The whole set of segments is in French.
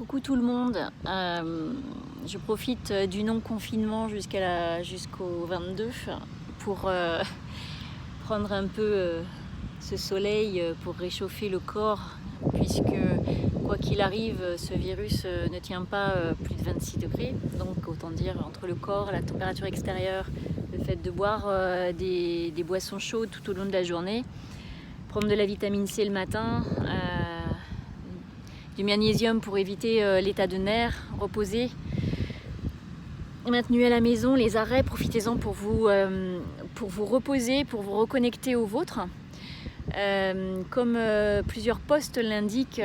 Coucou tout le monde, je profite du non-confinement jusqu'au 22 pour prendre un peu ce soleil pour réchauffer le corps, puisque quoi qu'il arrive, ce virus ne tient pas plus de 26 degrés, donc autant dire entre le corps, la température extérieure, le fait de boire des boissons chaudes tout au long de la journée, prendre de la vitamine C le matin, du magnésium pour éviter l'état de nerfs, reposer. Maintenu à la maison, les arrêts, profitez-en pour vous reposer, pour vous reconnecter au vôtre. Comme plusieurs posts l'indiquent,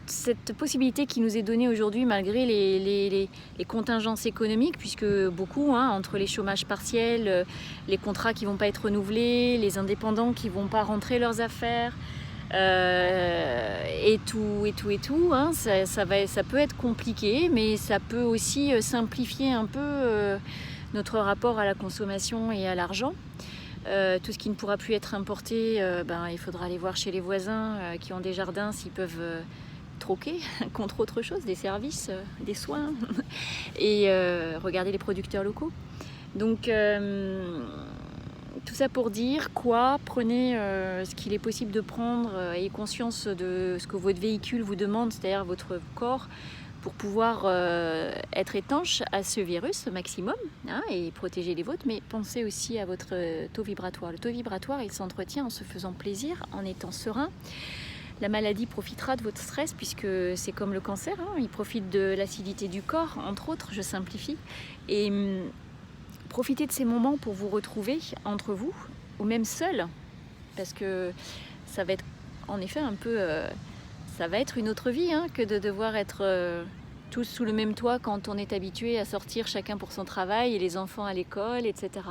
cette possibilité qui nous est donnée aujourd'hui malgré les contingences économiques, puisque beaucoup, entre les chômages partiels, les contrats qui ne vont pas être renouvelés, les indépendants qui ne vont pas rentrer leurs affaires, et tout, ça peut être compliqué, mais ça peut aussi simplifier un peu notre rapport à la consommation et à l'argent. Tout ce qui ne pourra plus être importé, il faudra aller voir chez les voisins qui ont des jardins s'ils peuvent troquer contre autre chose, des services, des soins, et regarder les producteurs locaux. Donc tout ça pour dire prenez ce qu'il est possible de prendre, ayez conscience de ce que votre véhicule vous demande, c'est-à-dire votre corps, pour pouvoir être étanche à ce virus au maximum, et protéger les vôtres, mais pensez aussi à votre taux vibratoire. Le taux vibratoire, il s'entretient en se faisant plaisir, en étant serein. La maladie profitera de votre stress, puisque c'est comme le cancer, il profite de l'acidité du corps, entre autres, je simplifie. Et profitez de ces moments pour vous retrouver entre vous, ou même seul, parce que ça va être en effet un peu... ça va être une autre vie que de devoir être tous sous le même toit quand on est habitué à sortir chacun pour son travail et les enfants à l'école, etc.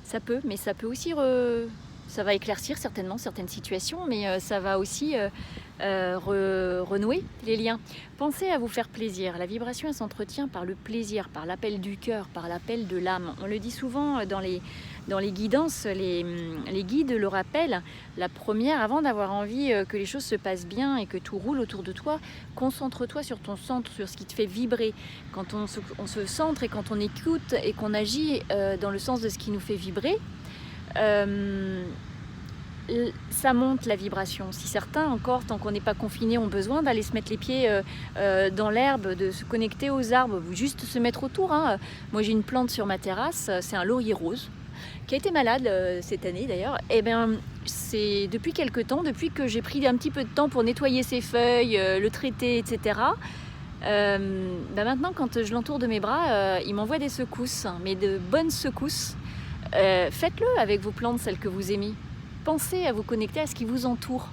Ça peut, mais ça peut aussi... ça va éclaircir certainement certaines situations, mais ça va aussi renouer les liens. Pensez à vous faire plaisir. La vibration, elle s'entretient par le plaisir, par l'appel du cœur, par l'appel de l'âme. On le dit souvent dans les guidances, les guides le rappellent. La première, avant d'avoir envie que les choses se passent bien et que tout roule autour de toi, concentre-toi sur ton centre, sur ce qui te fait vibrer. Quand on se centre et quand on écoute et qu'on agit dans le sens de ce qui nous fait vibrer, ça monte la vibration. Si certains encore, tant qu'on n'est pas confiné, ont besoin d'aller se mettre les pieds dans l'herbe, de se connecter aux arbres, juste se mettre autour. Moi j'ai une plante sur ma terrasse, c'est un laurier rose qui a été malade cette année d'ailleurs. Et c'est depuis quelques temps, depuis que j'ai pris un petit peu de temps pour nettoyer ses feuilles, le traiter, etc. Maintenant quand je l'entoure de mes bras, il m'envoie des secousses, mais de bonnes secousses. Faites-le avec vos plantes, celles que vous aimez. Pensez à vous connecter à ce qui vous entoure,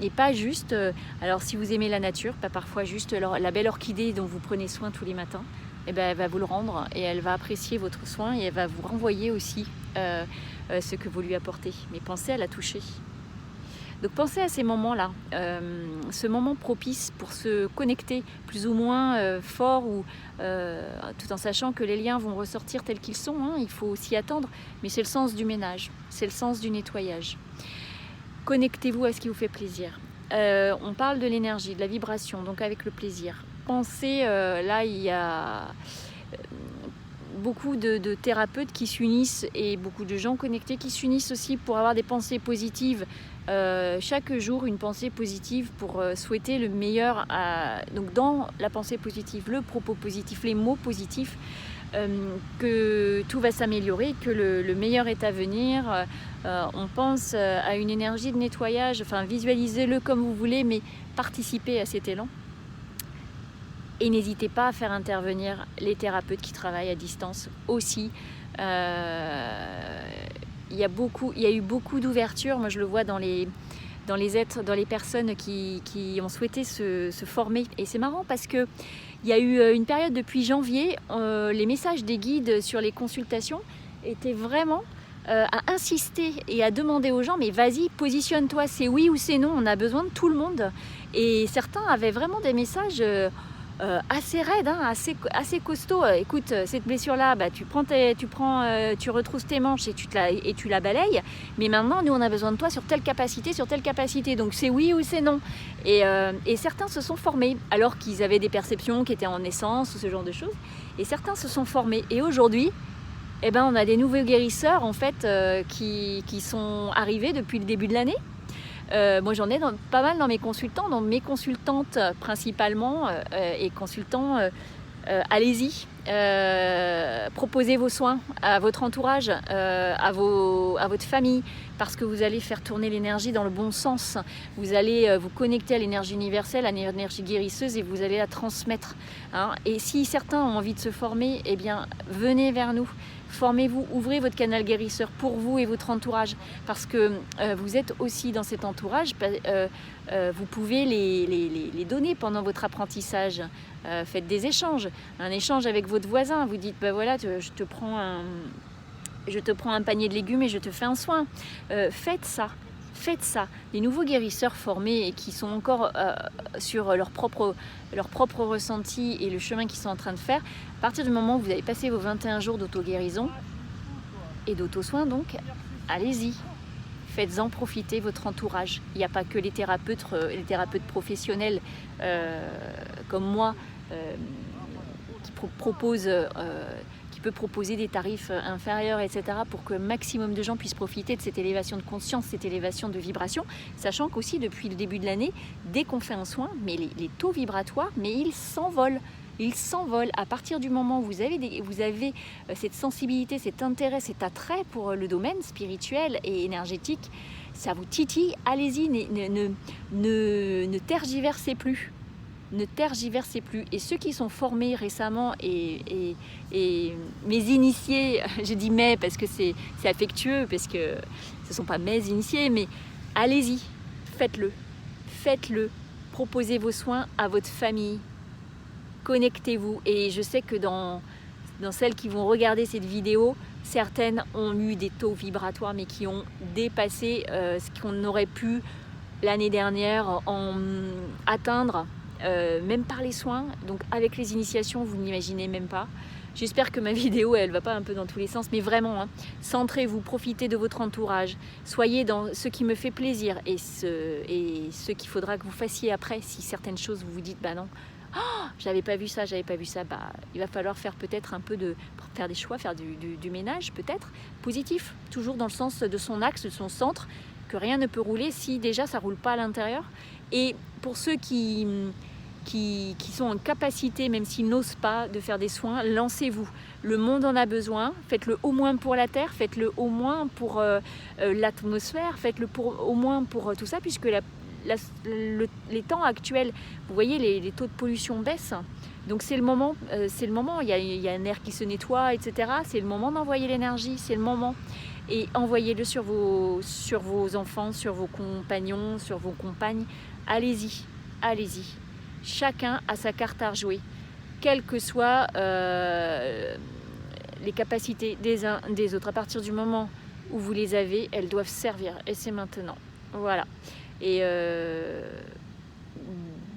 et pas juste, alors si vous aimez la nature, pas parfois juste la belle orchidée dont vous prenez soin tous les matins, elle va vous le rendre et elle va apprécier votre soin et elle va vous renvoyer aussi ce que vous lui apportez, mais pensez à la toucher. Donc pensez à ces moments-là, ce moment propice pour se connecter plus ou moins fort, ou tout en sachant que les liens vont ressortir tels qu'ils sont, il faut s'y attendre, mais c'est le sens du ménage, c'est le sens du nettoyage. Connectez-vous à ce qui vous fait plaisir. On parle de l'énergie, de la vibration, donc avec le plaisir. Pensez, là il y a beaucoup de thérapeutes qui s'unissent et beaucoup de gens connectés qui s'unissent aussi pour avoir des pensées positives. Chaque jour une pensée positive pour souhaiter le meilleur donc dans la pensée positive, le propos positif, les mots positifs, que tout va s'améliorer, que le meilleur est à venir. On pense à une énergie de nettoyage, visualisez-le comme vous voulez, mais participez à cet élan. Et n'hésitez pas à faire intervenir les thérapeutes qui travaillent à distance aussi. Il y a eu beaucoup d'ouverture. Moi, je le vois dans les personnes qui ont souhaité se former. Et c'est marrant parce que il y a eu une période depuis janvier, les messages des guides sur les consultations étaient vraiment à insister et à demander aux gens, mais vas-y, positionne-toi, c'est oui ou c'est non, on a besoin de tout le monde. Et certains avaient vraiment des messages assez raide, hein, assez costaud. Écoute, cette blessure-là, bah, tu retrousses tes manches et tu la balayes. Mais maintenant, nous, on a besoin de toi sur telle capacité. Donc c'est oui ou c'est non. Et certains se sont formés, alors qu'ils avaient des perceptions qui étaient en naissance ou ce genre de choses. Et certains se sont formés. Et aujourd'hui, eh ben, on a des nouveaux guérisseurs en fait, qui sont arrivés depuis le début de l'année. Moi j'en ai pas mal dans mes consultants, dans mes consultantes principalement et consultants, allez-y, proposez vos soins à votre entourage, à votre famille, parce que vous allez faire tourner l'énergie dans le bon sens, vous allez vous connecter à l'énergie universelle, à l'énergie guérisseuse et vous allez la transmettre, hein. Et si certains ont envie de se former, eh bien venez vers nous. Formez-vous, ouvrez votre canal guérisseur pour vous et votre entourage, parce que vous êtes aussi dans cet entourage, vous pouvez les donner pendant votre apprentissage. Faites des échanges, un échange avec votre voisin, vous dites, bah voilà, je te prends un panier de légumes et je te fais un soin. Faites ça. Les nouveaux guérisseurs formés et qui sont encore sur leur propre ressenti et le chemin qu'ils sont en train de faire, à partir du moment où vous avez passé vos 21 jours d'auto-guérison et d'auto-soin, donc, allez-y. Faites-en profiter votre entourage. Il n'y a pas que les thérapeutes professionnels comme moi qui peut proposer des tarifs inférieurs, etc., pour que le maximum de gens puissent profiter de cette élévation de conscience, cette élévation de vibration, sachant qu'aussi depuis le début de l'année, dès qu'on fait un soin, mais les taux vibratoires, mais ils s'envolent. Ils s'envolent à partir du moment où vous avez cette sensibilité, cet intérêt, cet attrait pour le domaine spirituel et énergétique. Ça vous titille, allez-y, ne tergiversez plus. Ne tergiversez plus. Et ceux qui sont formés récemment et mes initiés, je dis mais parce que c'est affectueux, parce que ce ne sont pas mes initiés, mais allez-y, faites-le. Proposez vos soins à votre famille. Connectez-vous. Et je sais que dans celles qui vont regarder cette vidéo, certaines ont eu des taux vibratoires, mais qui ont dépassé ce qu'on aurait pu l'année dernière en atteindre. Même par les soins, donc avec les initiations, vous n'imaginez même pas. J'espère que ma vidéo, elle va pas un peu dans tous les sens, mais vraiment, hein, centrez-vous, profitez de votre entourage, soyez dans ce qui me fait plaisir et ce qu'il faudra que vous fassiez après. Si certaines choses, vous vous dites, bah non, j'avais pas vu ça, bah, il va falloir faire peut-être faire des choix, faire du ménage peut-être, positif, toujours dans le sens de son axe, de son centre, que rien ne peut rouler si déjà ça roule pas à l'intérieur. Et pour ceux qui sont en capacité, même s'ils n'osent pas, de faire des soins, lancez-vous. Le monde en a besoin, faites-le au moins pour la Terre, faites-le au moins pour l'atmosphère, faites-le au moins pour tout ça, puisque les temps actuels, vous voyez, les taux de pollution baissent. Donc c'est le moment, il y a un air qui se nettoie, etc. C'est le moment d'envoyer l'énergie, c'est le moment. Et envoyez-le sur vos enfants, sur vos compagnons, sur vos compagnes. Allez-y. Chacun a sa carte à rejouer, quelles que soient les capacités des uns des autres. À partir du moment où vous les avez, elles doivent servir, et c'est maintenant. Voilà. Et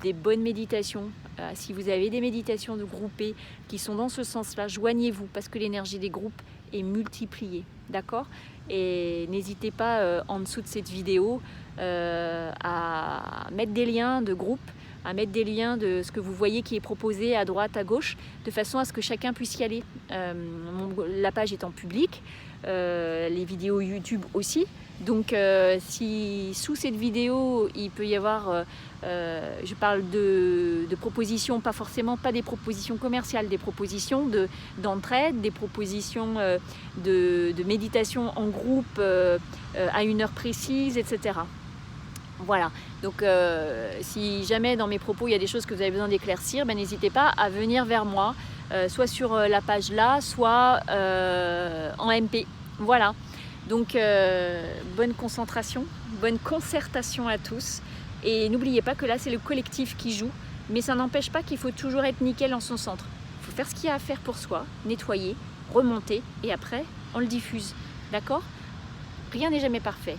des bonnes méditations. Si vous avez des méditations de groupées qui sont dans ce sens-là, joignez-vous, parce que l'énergie des groupes est multipliée, d'accord? Et n'hésitez pas en dessous de cette vidéo à mettre des liens de groupe, à mettre des liens de ce que vous voyez qui est proposé à droite, à gauche, de façon à ce que chacun puisse y aller. La page est en public, les vidéos YouTube aussi. Donc si sous cette vidéo il peut y avoir, je parle de propositions, pas des propositions commerciales, des propositions d'entraide, des propositions de méditation en groupe à une heure précise, etc. Voilà, donc si jamais dans mes propos il y a des choses que vous avez besoin d'éclaircir, ben, n'hésitez pas à venir vers moi, soit sur la page là, soit en MP. Voilà, donc bonne concentration, bonne concertation à tous. Et n'oubliez pas que là c'est le collectif qui joue, mais ça n'empêche pas qu'il faut toujours être nickel en son centre. Il faut faire ce qu'il y a à faire pour soi, nettoyer, remonter, et après on le diffuse, d'accord? Rien n'est jamais parfait.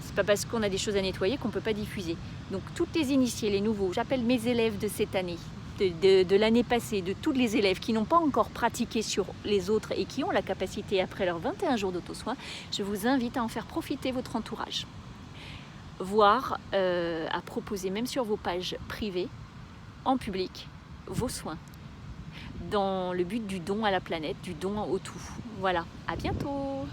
C'est pas parce qu'on a des choses à nettoyer qu'on ne peut pas diffuser. Donc toutes les initiés, les nouveaux, j'appelle mes élèves de cette année, de l'année passée, de tous les élèves qui n'ont pas encore pratiqué sur les autres et qui ont la capacité après leurs 21 jours d'auto-soin, je vous invite à en faire profiter votre entourage. Voire à proposer même sur vos pages privées, en public, vos soins, dans le but du don à la planète, du don au tout. Voilà, à bientôt!